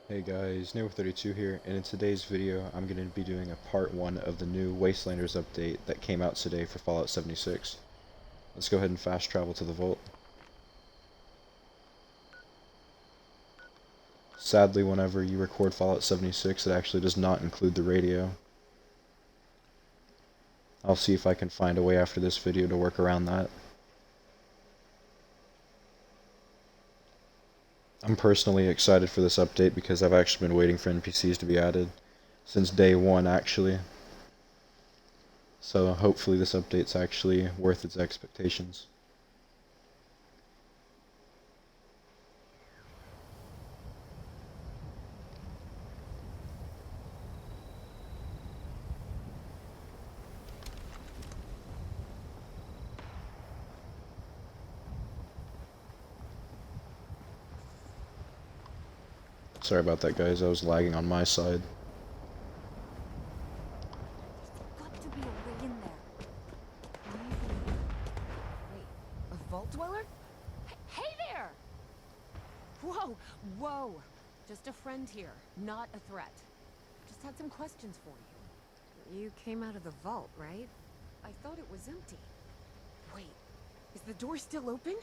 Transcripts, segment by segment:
Hey guys, Neo32 here, and in today's video I'm going to be doing a part 1 of the new Wastelanders update that came out today for Fallout 76. Let's go ahead and fast travel to the vault. Sadly, whenever you record Fallout 76, it actually does not include the radio. I'll see if I can find a way after this video to work around that. I'm personally excited for this update because I've actually been waiting for NPCs to be added since day 1 actually. So hopefully this update's actually worth its expectations. Sorry about that, guys. I was lagging on my side. Got to be a way in there. Maybe. Wait, a vault dweller? Hey there! Whoa, whoa! Just a friend here, not a threat. Just had some questions for you. You came out of the vault, right? I thought it was empty. Wait, is the door still open?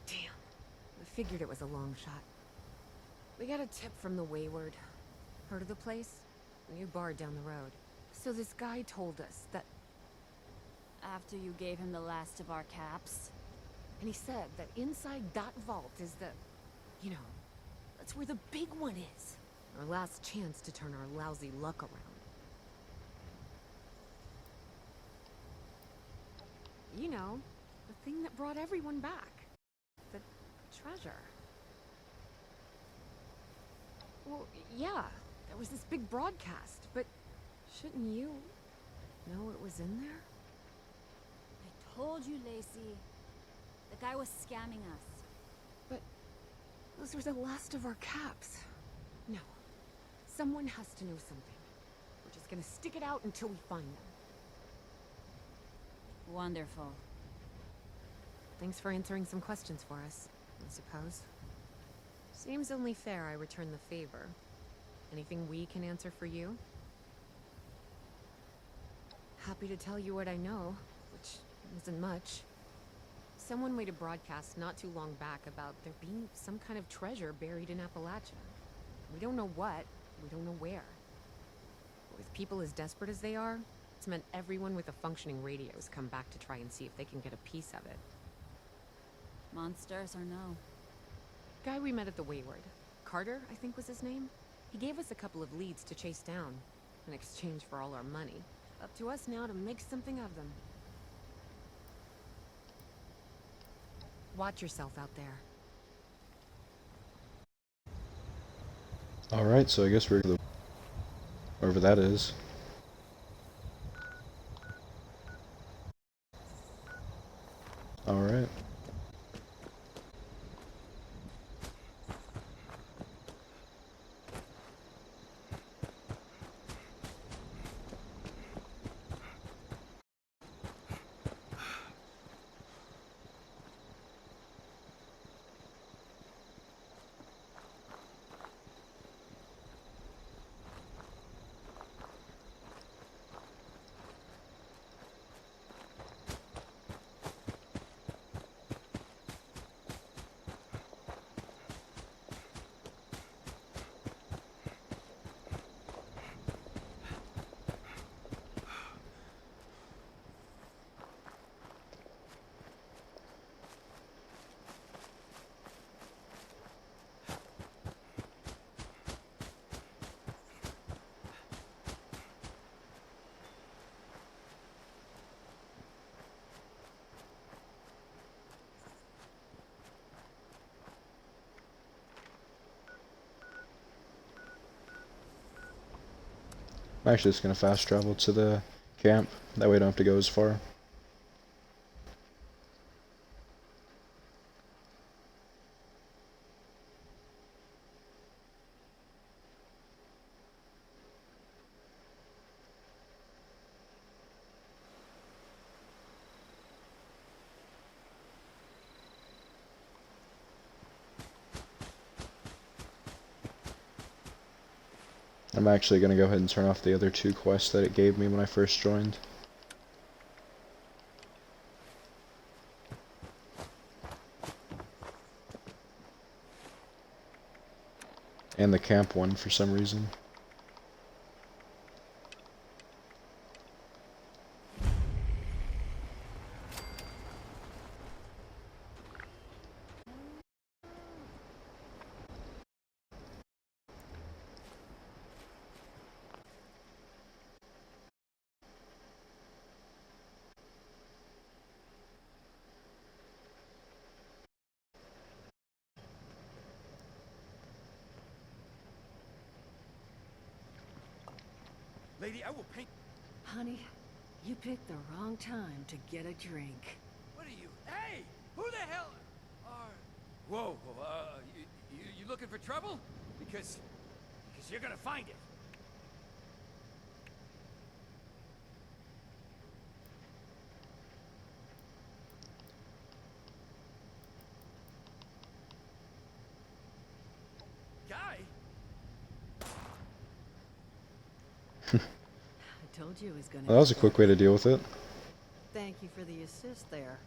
Damn, I figured it was a long shot. We got a tip from the Wayward. Heard of the place? New bar down the road. So this guy told us that... After you gave him the last of our caps? And he said that inside that vault is the... You know, that's where the big one is. Our last chance to turn our lousy luck around. You know, the thing that brought everyone back. The treasure. Well, yeah, there was this big broadcast, but shouldn't you know it was in there? I told you, Lacey. The guy was scamming us. But those were the last of our caps. No, someone has to know something. We're just gonna stick it out until we find them. Wonderful. Thanks for answering some questions for us, I suppose. Seems only fair I return the favor. Anything we can answer for you? Happy to tell you what I know, which isn't much. Someone made a broadcast not too long back about there being some kind of treasure buried in Appalachia. We don't know what, we don't know where. With people as desperate as they are, it's meant everyone with a functioning radio has come back to try and see if they can get a piece of it. Monsters or no? Guy we met at the Wayward. Carter, I think was his name. He gave us a couple of leads to chase down, in exchange for all our money. Up to us now to make something of them. Watch yourself out there. Alright, so I guess we're wherever that is. Alright. I'm actually just gonna fast travel to the camp. That way I don't have to go as far. I'm actually going to go ahead and turn off the other two quests that it gave me when I first joined. And the camp one for some reason. Lady, I will paint. Honey, you picked the wrong time to get a drink. What are you? Hey! Who the hell are... Whoa, you looking for trouble? Because you're gonna find it. Guy? I told you it was gonna Well, that was a quick way to deal with it. Thank you for the assist there.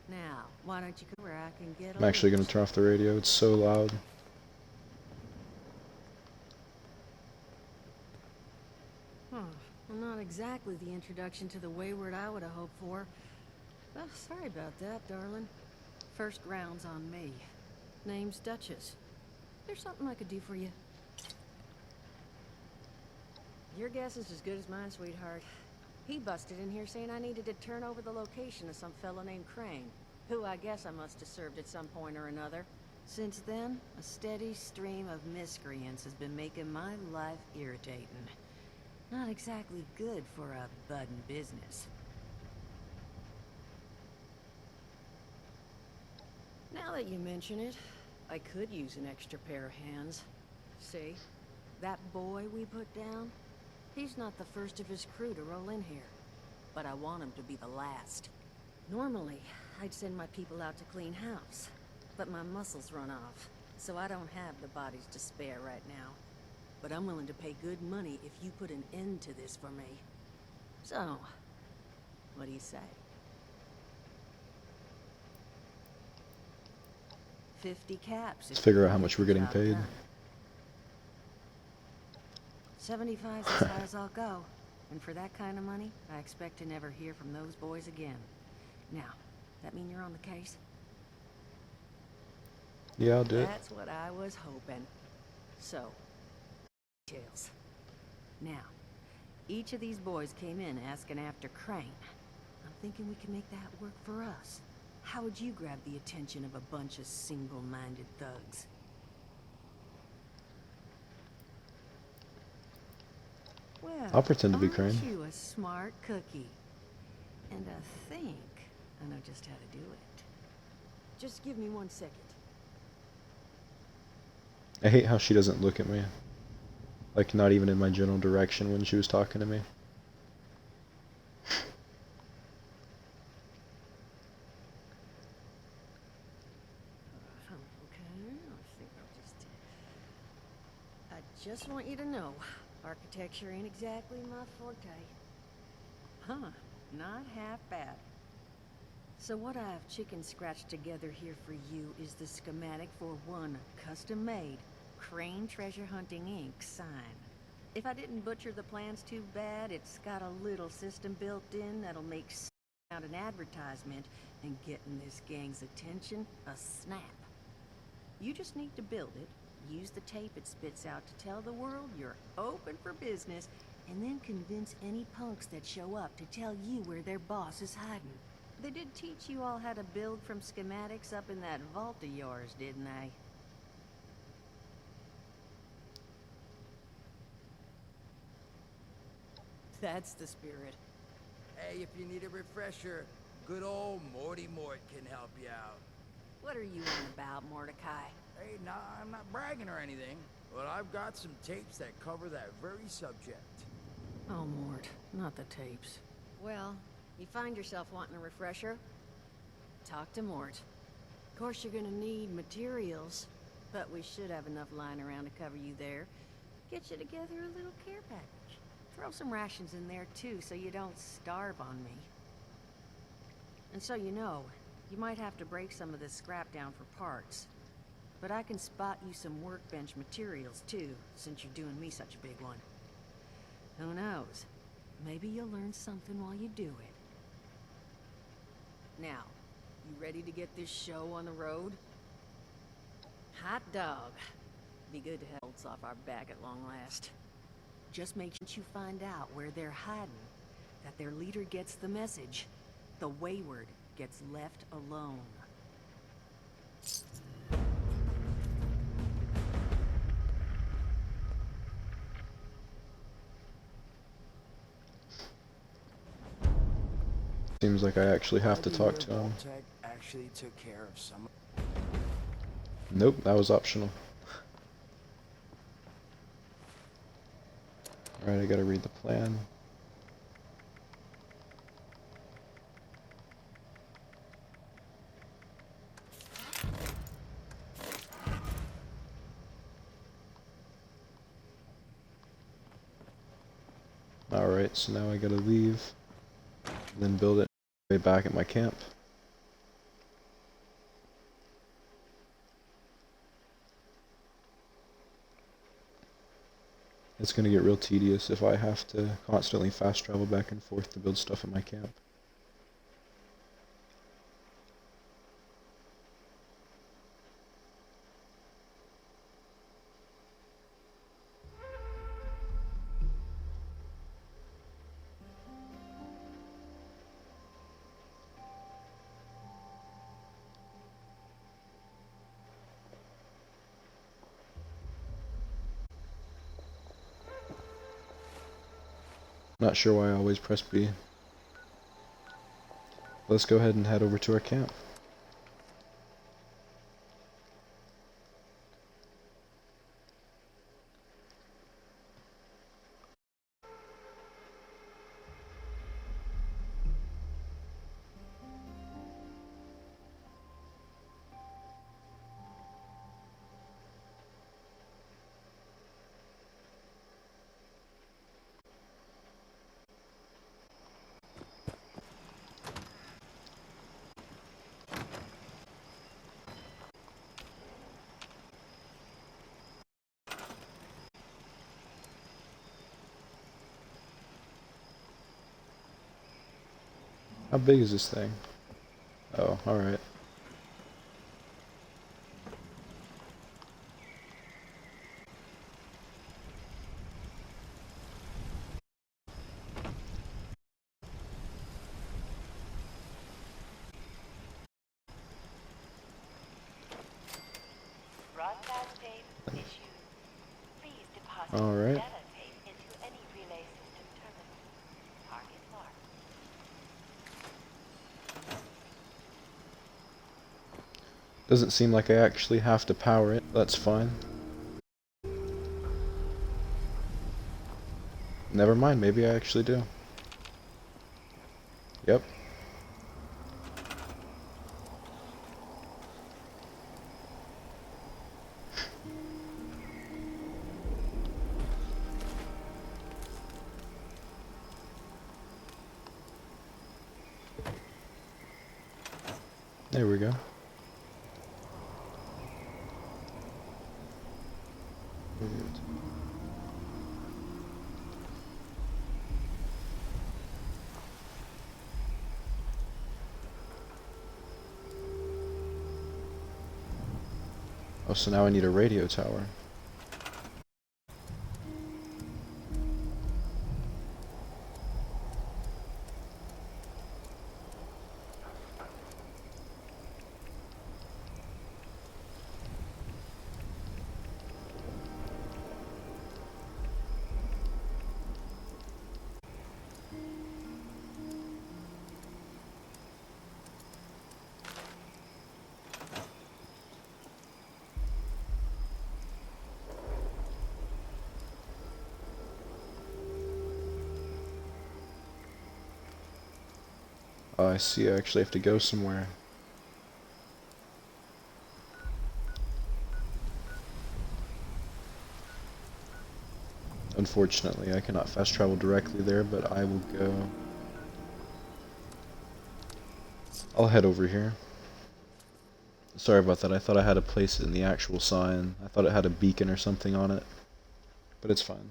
Now, why don't you come where I can get I'm actually going to turn off the radio, it's so loud. Well, not exactly the introduction to the Wayward I would have hoped for. Well, sorry about that, darling. First round's on me. Name's Duchess. There's something I could do for you. Your guess is as good as mine, sweetheart. He busted in here saying I needed to turn over the location of some fellow named Crane, who I guess I must have served at some point or another. Since then, a steady stream of miscreants has been making my life irritating. Not exactly good for a budding business. Now that you mention it, I could use an extra pair of hands. See? That boy we put down? He's not the first of his crew to roll in here. But I want him to be the last. Normally, I'd send my people out to clean house. But my muscles run off, so I don't have the bodies to spare right now. But I'm willing to pay good money if you put an end to this for me. So, what do you say? 50 caps. Let's figure out how much we're getting paid. 75's as high as I'll go. And for that kind of money, I expect to never hear from those boys again. Now, that mean you're on the case? Yeah, I'll do it. That's what I was hoping. So, details. Now, each of these boys came in asking after Crane. I'm thinking we can make that work for us. How would you grab the attention of a bunch of single-minded thugs? Well, I'll pretend to be aren't Crane. you a smart cookie? And I think I know just how to do it. Just give me 1 second. I hate how she doesn't look at me. Like, not even in my general direction when she was talking to me. Okay, I think I just want you to know, architecture ain't exactly my forte. Huh, not half bad. So what I've chicken scratched together here for you is the schematic for one custom-made Crane Treasure Hunting Inc. sign. If I didn't butcher the plans too bad, it's got a little system built in that'll make out an advertisement and getting this gang's attention a snap. You just need to build it, use the tape it spits out to tell the world you're open for business, and then convince any punks that show up to tell you where their boss is hiding. They did teach you all how to build from schematics up in that vault of yours, didn't they? That's the spirit. Hey, if you need a refresher, good old Morty Mort can help you out. What are you on about, Mordecai? Hey, nah, I'm not bragging or anything, but I've got some tapes that cover that very subject. Oh, Mort, not the tapes. Well, you find yourself wanting a refresher? Talk to Mort. Of course, you're gonna need materials, but we should have enough lying around to cover you there. get you together a little care package. Throw some rations in there too, so you don't starve on me. And so you know, you might have to break some of this scrap down for parts. But I can spot you some workbench materials too, since you're doing me such a big one. Who knows? Maybe you'll learn something while you do it. Now, you ready to get this show on the road? Hot dog. Be good to have bolts off our back at long last. Just make sure you find out where they're hiding, that their leader gets the message. The wayward gets left alone. Seems like I actually have to talk to him. Actually took care of some. Nope, that was optional. Alright, I gotta read the plan. Alright, so now I gotta leave, then build it way back at my camp. It's gonna get real tedious if I have to constantly fast travel back and forth to build stuff at my camp. Not sure why I always press B. Let's go ahead and head over to our camp. How big is this thing? Oh, alright. Broadcast tape issued. Please deposit Alright. data tape into any relay system terminal. Target marked. Doesn't seem like I actually have to power it. That's fine. Never mind, maybe I actually do. Yep. There we go. Oh, so now I need a radio tower. Oh, I see, I actually have to go somewhere. Unfortunately, I cannot fast travel directly there, but I will go. I'll head over here. Sorry about that, I thought I had to place it in the actual sign. I thought it had a beacon or something on it, but it's fine.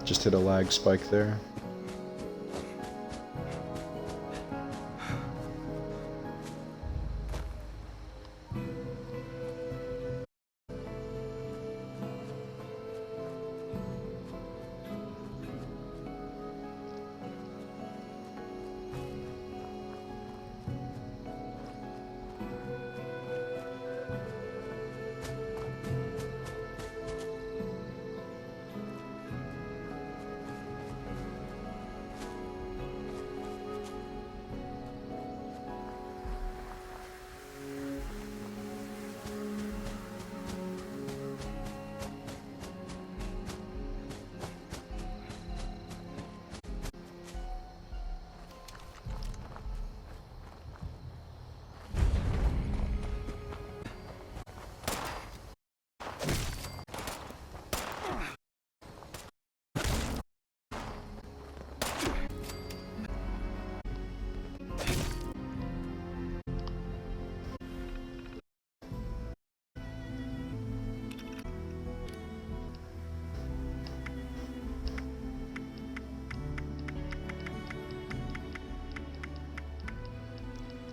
Just hit a lag spike there.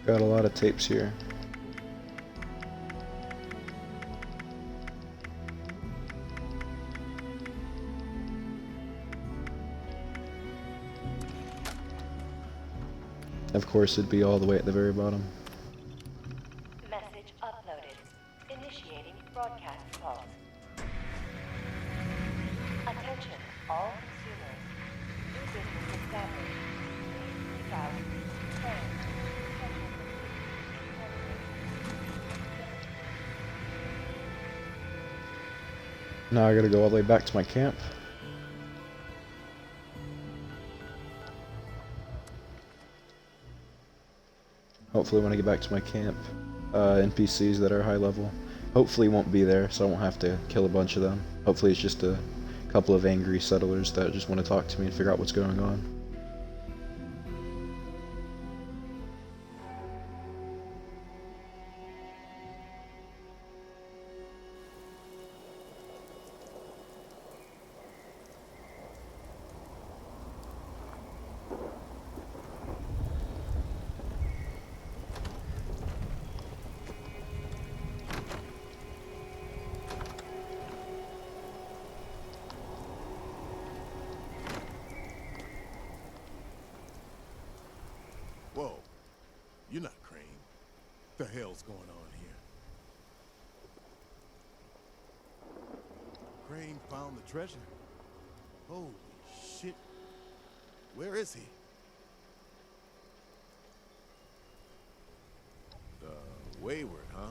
Got a lot of tapes here. Of course, it'd be all the way at the very bottom. Message uploaded. Initiating broadcast pause. Attention, all consumers. New business established. Please seek out friends. Now I gotta go all the way back to my camp. Hopefully when I get back to my camp, NPCs that are high level hopefully won't be there, so I won't have to kill a bunch of them. Hopefully it's just a couple of angry settlers that just want to talk to me and figure out what's going on. Whoa, you're not Crane. What the hell's going on here? Crane found the treasure? Holy shit. Where is he? Wayward, huh?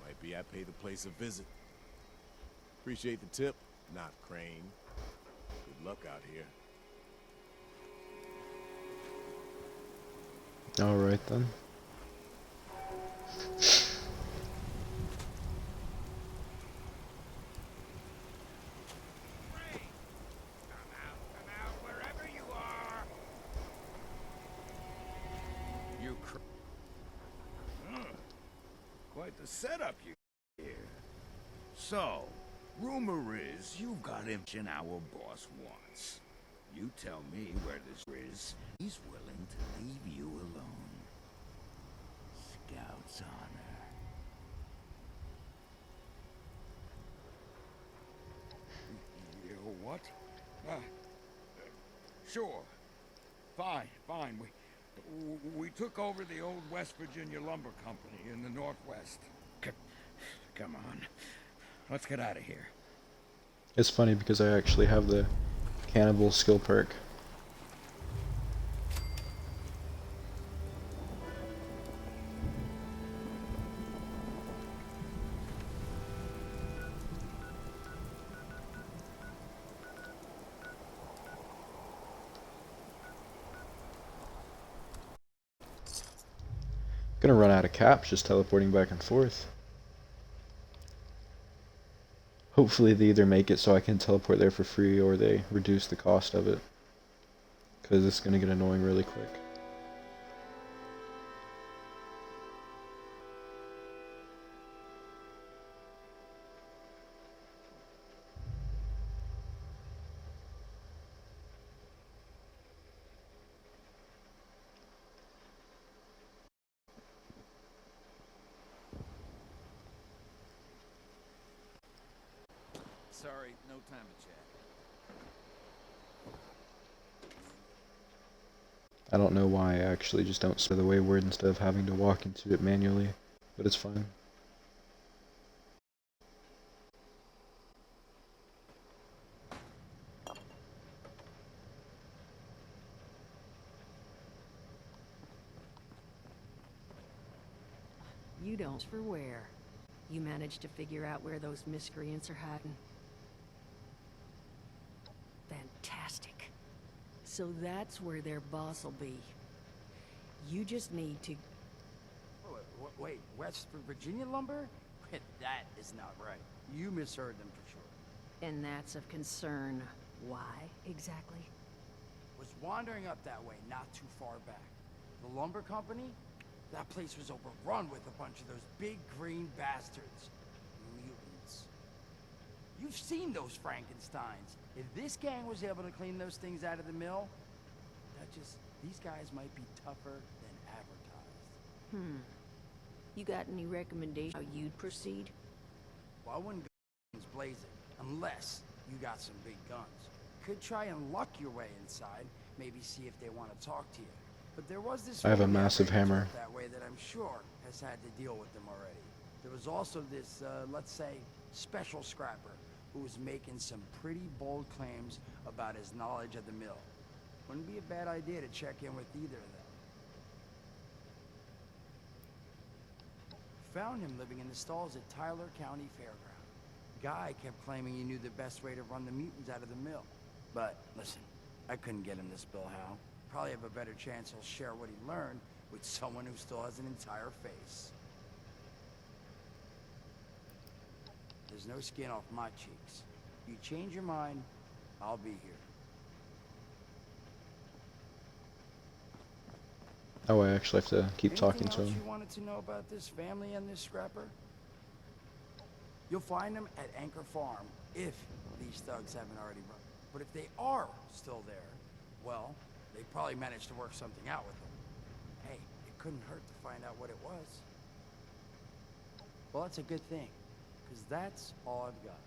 Might be I pay the place a visit. Appreciate the tip, not Crane. Good luck out here. Alright then. Come out, wherever you are. You quite the setup you here. So, rumor is you've got him in our boss wants. You tell me where this is. He's willing to leave you alone. Scout's honor. What? Sure. Fine, fine. We took over the old West Virginia Lumber Company in the Northwest. Come on. Let's get out of here. It's funny because I actually have the cannibal skill perk. Gonna run out of caps just teleporting back and forth. Hopefully they either make it so I can teleport there for free or they reduce the cost of it. Because it's gonna get annoying really quick. Sorry, no time to chat. I don't know why I actually just don't spell the wayward instead of having to walk into it manually, but it's fine. You don't for where? You managed to figure out where those miscreants are hiding? Fantastic. So that's where their boss will be. You just need to... Wait, West Virginia lumber? That is not right. You misheard them for sure. And that's of concern. Why, exactly? Was wandering up that way not too far back. The lumber company? That place was overrun with a bunch of those big green bastards. Mutants. You've seen those Frankensteins. If this gang was able to clean those things out of the mill, these guys might be tougher than advertised. You got any recommendations how you'd proceed? Well, I wouldn't go guns blazing, unless you got some big guns. Could try and luck your way inside, maybe see if they want to talk to you. But there was this... I have a woman massive that ran hammer. that way that I'm sure has had to deal with them already. There was also this, let's say, special scrapper who was making some pretty bold claims about his knowledge of the mill. Wouldn't be a bad idea to check in with either of them. Found him living in the stalls at Tyler County Fairground. Guy kept claiming he knew the best way to run the mutants out of the mill. But, listen, I couldn't get him to spill how. Probably have a better chance he'll share what he learned with someone who still has an entire face. There's no skin off my cheeks. You change your mind, I'll be here. Oh, I actually have to keep talking to Anything else him. you wanted to know about this family and this scrapper? You'll find them at Anchor Farm, if these thugs haven't already run. But if they are still there, well, they probably managed to work something out with them. Hey, it couldn't hurt to find out what it was. Well, that's a good thing, because that's all I've got.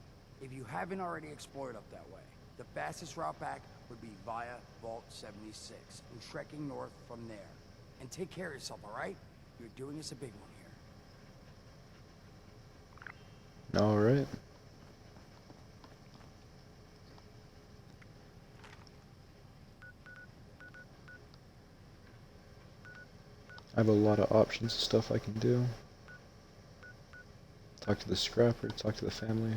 If you haven't already explored up that way, the fastest route back would be via Vault 76, and trekking north from there. And take care of yourself, all right? You're doing us a big one here. Alright. I have a lot of options of stuff I can do. Talk to the scrapper, talk to the family.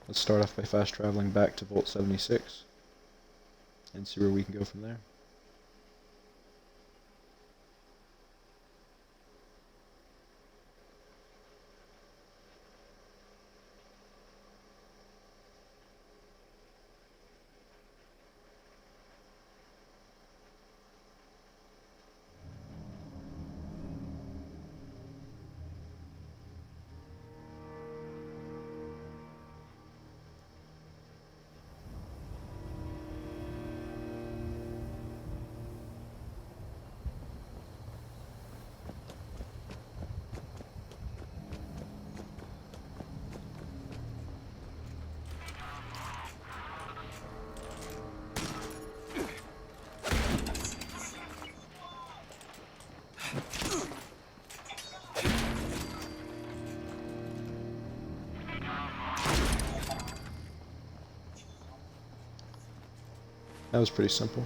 Let's start off by fast traveling back to Vault 76 and see where we can go from there. That was pretty simple.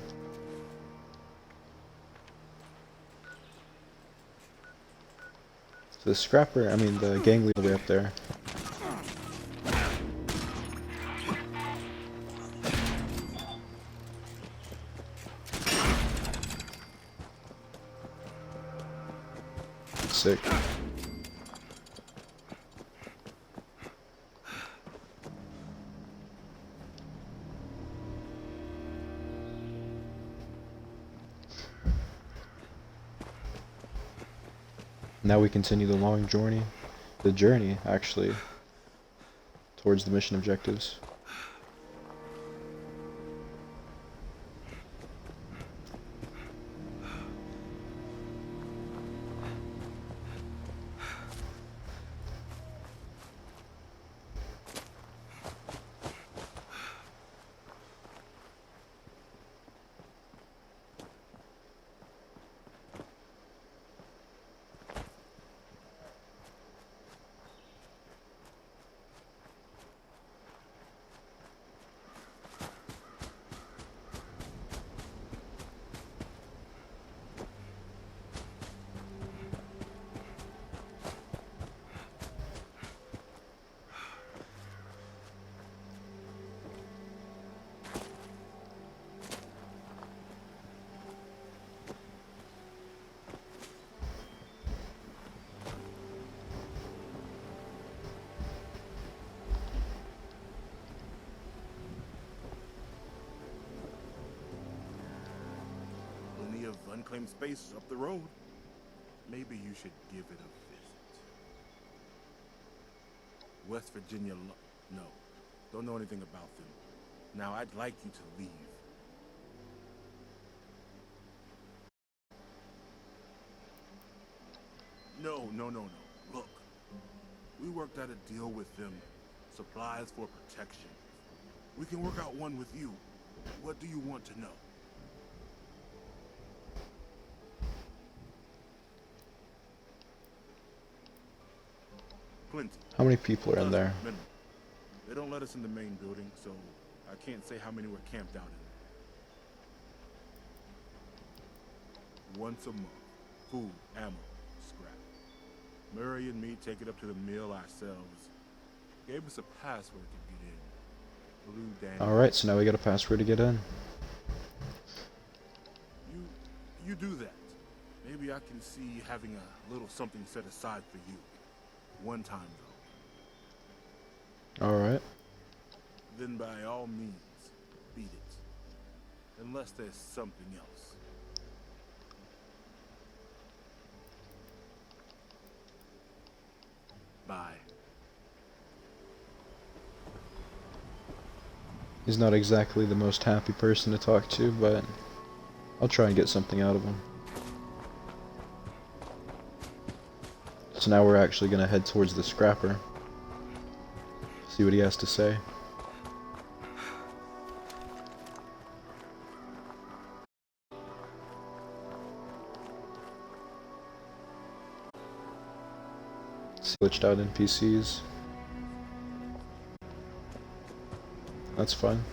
So the scrapper, I mean the gang leader way up there. Sick. Now we continue the long journey, actually, towards the mission objectives. Plenty of unclaimed space up the road. Maybe you should give it a visit. West Virginia no. Don't know anything about them. Now, I'd like you to leave. No. Look, we worked out a deal with them. Supplies for protection. We can work out one with you. What do you want to know? Plenty. How many people are in there? They don't let us in the main building, so I can't say how many were camped out in. Once a month. Food, ammo, scrap. Murray and me take it up to the mill ourselves. Gave us a password to get in. Blue Dandy. Alright, so now we got a password to get in. You do that. Maybe I can see having a little something set aside for you. One time, though. Alright. Then by all means, beat it. Unless there's something else. Bye. He's not exactly the most happy person to talk to, but I'll try and get something out of him. So now we're actually going to head towards the scrapper. See what he has to say. Glitched out NPCs. That's fine.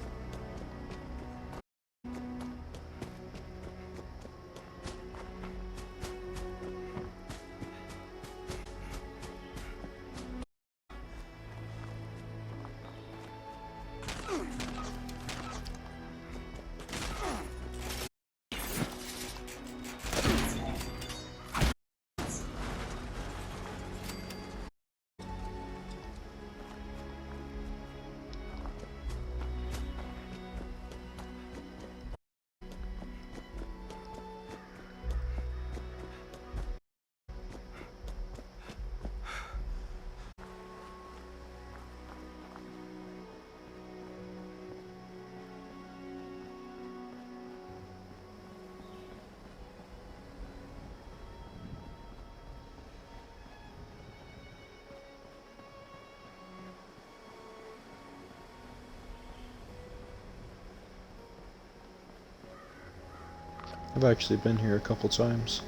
I've actually been here a couple times.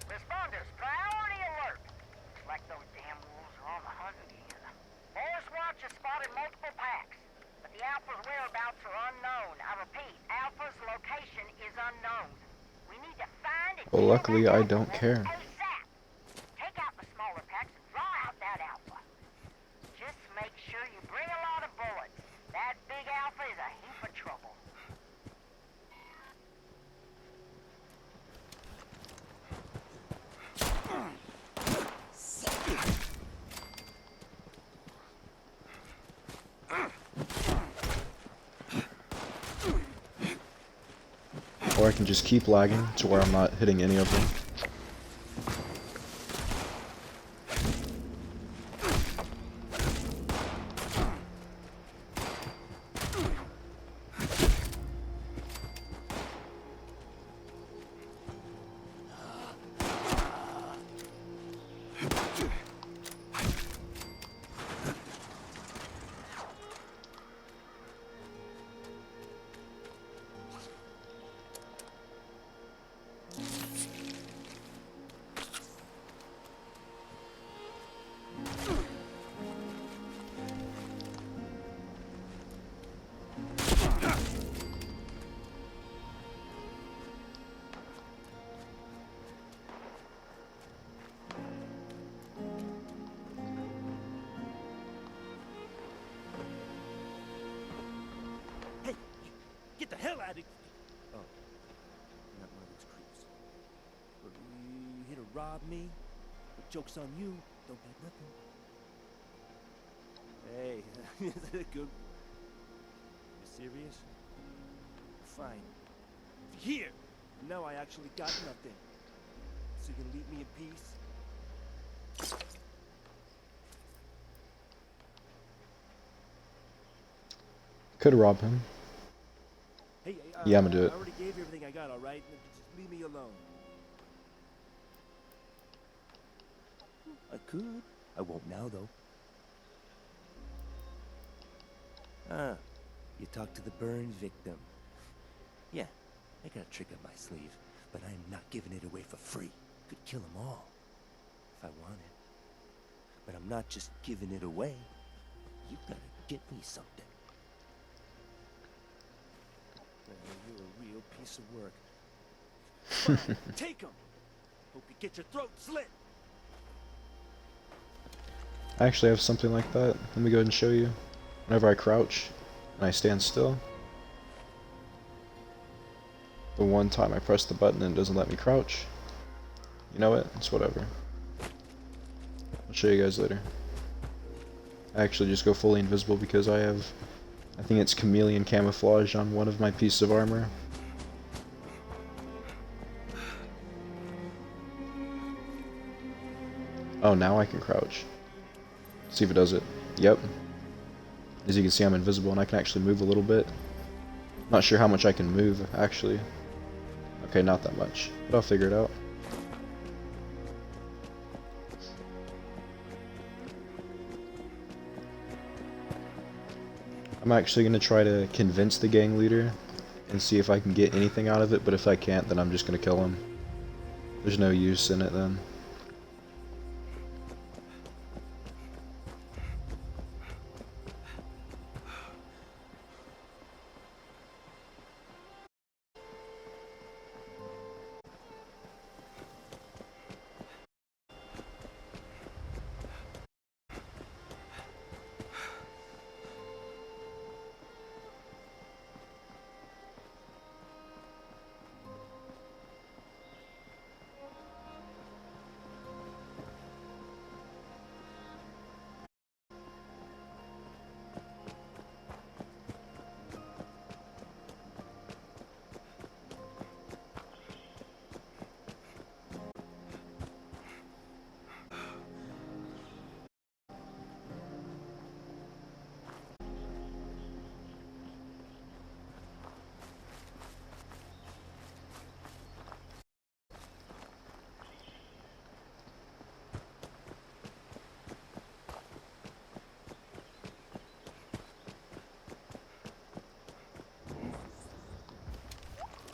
Responders, priority alert! Looks like those damn wolves are on the hunt again. Alpha's whereabouts are unknown. I repeat, Alpha's location is unknown. We need to find and Well, kill luckily that I Alpha don't care. ASAP. Take out the smaller packs and draw out that Alpha. Just make sure you bring a lot of bullets. That big Alpha is a heap of trouble. Or I can just keep lagging to where I'm not hitting any of them. Hey, get the hell out of here! Oh, not one of those creeps. But you here to rob me? The joke's on you. Don't get nothing. Hey, is that good? You serious? Fine. Here! Now I actually got nothing. So you can leave me in peace? Could rob him. Hey, Yeah, I'm gonna do it. I already gave you everything I got, alright? Just leave me alone. I could. I won't now, though. Ah, you talked to the burn victim. Yeah, I got a trick up my sleeve, but I'm not giving it away for free. Could kill them all, if I wanted. But I'm not just giving it away. You gotta get me something. You're a real piece of work. Fine, take them. Hope you get your throat slit. I actually have something like that. Let me go ahead and show you. Whenever I crouch and I stand still, the one time I press the button and it doesn't let me crouch, you know what? It's whatever. I'll show you guys later. I actually just go fully invisible because I think it's chameleon camouflage on one of my pieces of armor. Oh, now I can crouch. See if it does it. Yep. As you can see, I'm invisible and I can actually move a little bit. Not sure how much I can move, actually. Okay, not that much, but I'll figure it out. I'm actually going to try to convince the gang leader and see if I can get anything out of it, but if I can't, then I'm just going to kill him. There's no use in it then.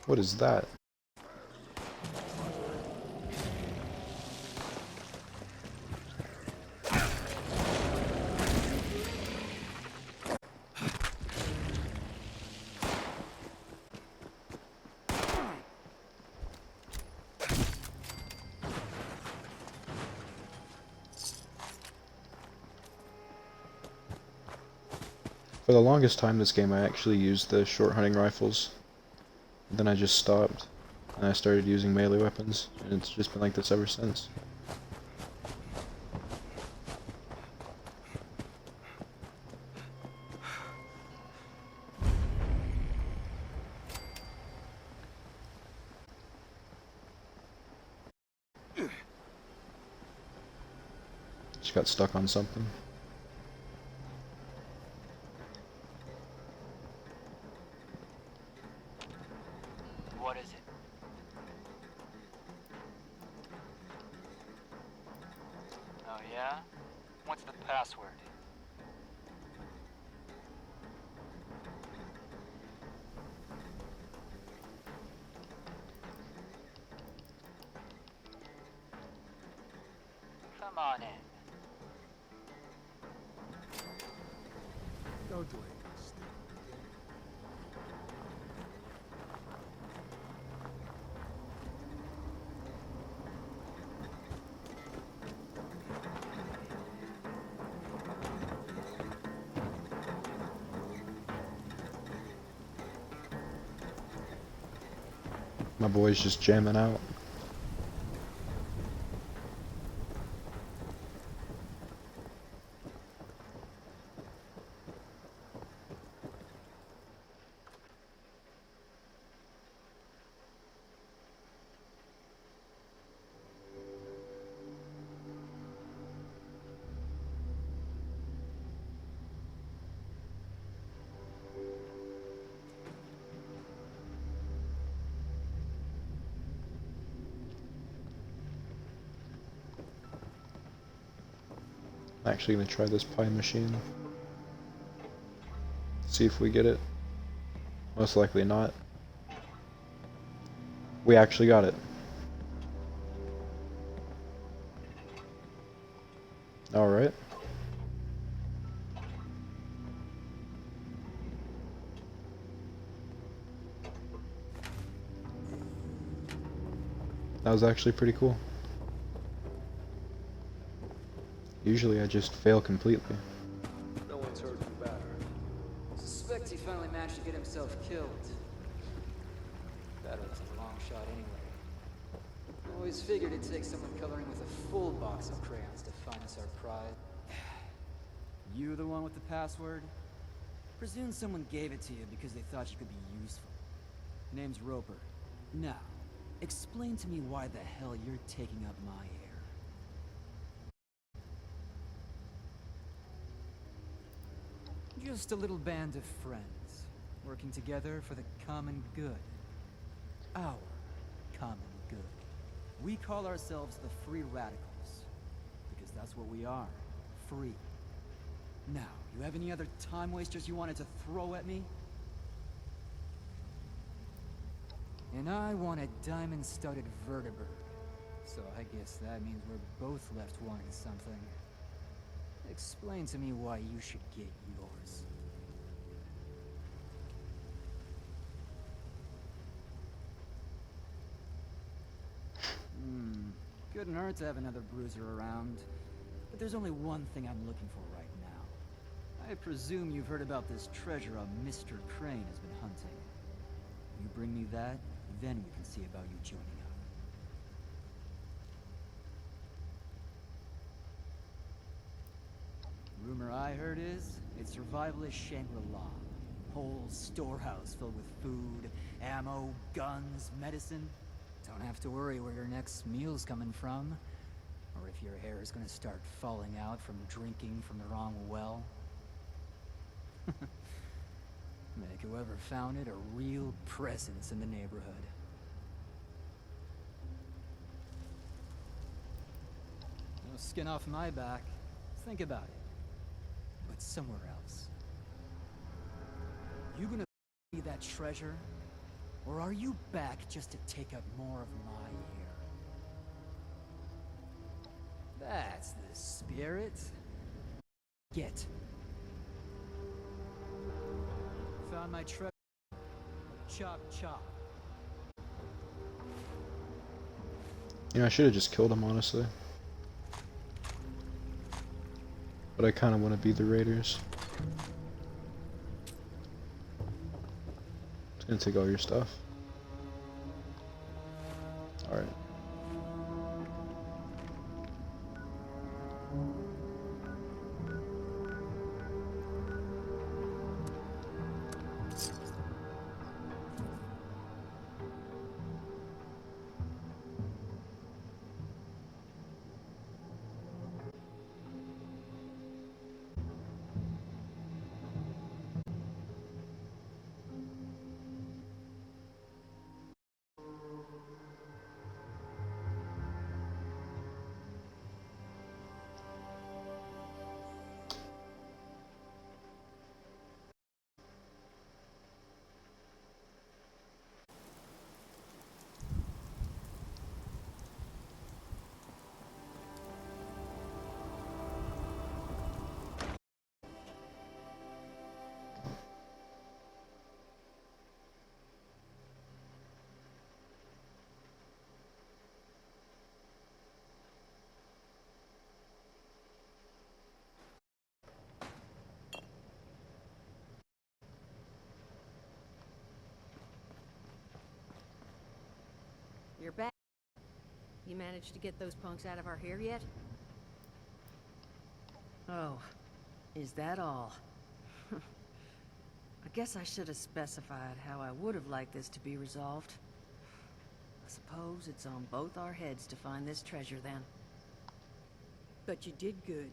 What is that? For the longest time this game I actually used the short hunting rifles. Then I just stopped. And I started using melee weapons. And it's just been like this ever since. Just got stuck on something. What is it? Oh yeah? What's the password? Come on in. Don't do it. My boy's just jamming out. I'm actually gonna try this pie machine. See if we get it. Most likely not. We actually got it. Alright. That was actually pretty cool. Usually I just fail completely. No one's heard from Batter. Suspect he finally managed to get himself killed. That was a long shot anyway. Always figured it'd take someone coloring with a full box of crayons to find us our prize. You the one with the password? Presume someone gave it to you because they thought you could be useful. Name's Roper. Now, explain to me why the hell you're taking up my air. Just a little band of friends, working together for the common good. Our common good. We call ourselves the Free Radicals, because that's what we are, free. Now, you have any other time wasters you wanted to throw at me? And I want a diamond-studded vertibird, so I guess that means we're both left wanting something. Explain to me why you should get yours. Couldn't hurt to have another bruiser around. But there's only one thing I'm looking for right now. I presume you've heard about this treasure a Mr. Crane has been hunting. You bring me that, then we can see about you joining up. Rumor I heard is, it's survivalist Shangri-La. Whole storehouse filled with food, ammo, guns, medicine. Don't have to worry where your next meal's coming from, or if your hair is gonna start falling out from drinking from the wrong well. Make whoever found it a real presence in the neighborhood. No skin off my back. Think about it. But somewhere else. You gonna be that treasure? Or are you back just to take up more of my air? That's the spirit. Get. Found my treasure. Chop, chop. You know, I should have just killed him, honestly. But I kind of want to be the Raiders. Gonna take all your stuff. Alright. You're back. You managed to get those punks out of our hair yet? Oh, is that all? I guess I should have specified how I would have liked this to be resolved. I suppose it's on both our heads to find this treasure, then. But you did good.